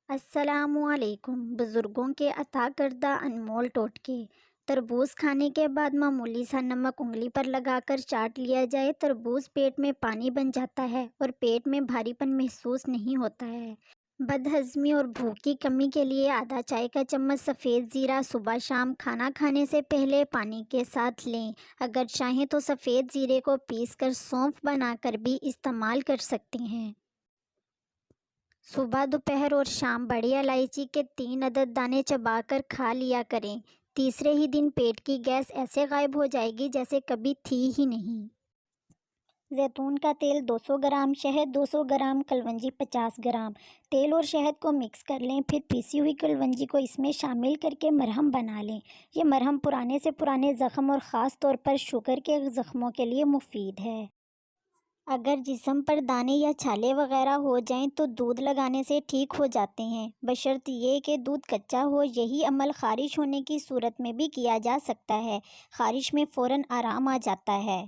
السلام علیکم۔ بزرگوں کے عطا کردہ انمول ٹوٹکے۔ تربوز کھانے کے بعد معمولی سا نمک انگلی پر لگا کر چاٹ لیا جائے۔ تربوز پیٹ میں پانی بن جاتا ہے اور پیٹ میں بھاری پن محسوس نہیں ہوتا ہے۔ بد ہضمی اور بھوک کی کمی کے لیے آدھا چائے کا چمچ سفید زیرہ صبح شام کھانا کھانے سے پہلے پانی کے ساتھ لیں۔ اگر چاہیں تو سفید زیرے کو پیس کر سونف بنا کر بھی استعمال کر سکتے ہیں۔ صبح دوپہر اور شام بڑی الائچی کے 3 عدد دانے چبا کر کھا لیا کریں۔ تیسرے ہی دن پیٹ کی گیس ایسے غائب ہو جائے گی جیسے کبھی تھی ہی نہیں۔ زیتون کا تیل 200 گرام، شہد 200 گرام، کلونجی 50 گرام۔ تیل اور شہد کو مکس کر لیں، پھر پیسی ہوئی کلونجی کو اس میں شامل کر کے مرہم بنا لیں۔ یہ مرہم پرانے سے پرانے زخم اور خاص طور پر شوگر کے زخموں کے لیے مفید ہے۔ اگر جسم پر دانے یا چھالے وغیرہ ہو جائیں تو دودھ لگانے سے ٹھیک ہو جاتے ہیں، بشرط یہ کہ دودھ کچا ہو۔ یہی عمل خارش ہونے کی صورت میں بھی کیا جا سکتا ہے۔ خارش میں فوراً آرام آ جاتا ہے۔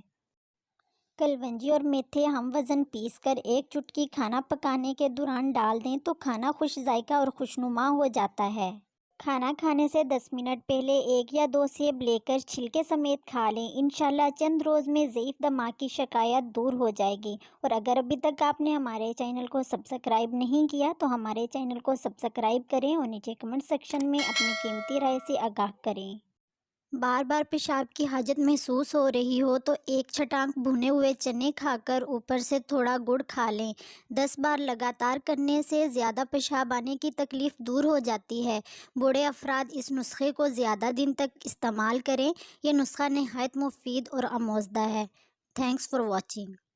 کلونجی اور میتھے ہم وزن پیس کر 1 چٹکی کھانا پکانے کے دوران ڈال دیں تو کھانا خوش ذائقہ اور خوشنما ہو جاتا ہے۔ کھانا کھانے سے 10 منٹ پہلے 1 یا 2 سیب لے کر چھلکے سمیت کھا لیں۔ انشاءاللہ چند روز میں ضعیف دماغ کی شکایت دور ہو جائے گی۔ اور اگر ابھی تک آپ نے ہمارے چینل کو سبسکرائب نہیں کیا تو ہمارے چینل کو سبسکرائب کریں اور نیچے کمنٹ سیکشن میں اپنی قیمتی رائے سے آگاہ کریں۔ بار بار پیشاب کی حاجت محسوس ہو رہی ہو تو 1 چھٹانک بھنے ہوئے چنے کھا کر اوپر سے تھوڑا گڑ کھا لیں۔ 10 بار لگاتار کرنے سے زیادہ پیشاب آنے کی تکلیف دور ہو جاتی ہے۔ بوڑھے افراد اس نسخے کو زیادہ دن تک استعمال کریں۔ یہ نسخہ نہایت مفید اور آموزدہ ہے۔ Thanks for watching.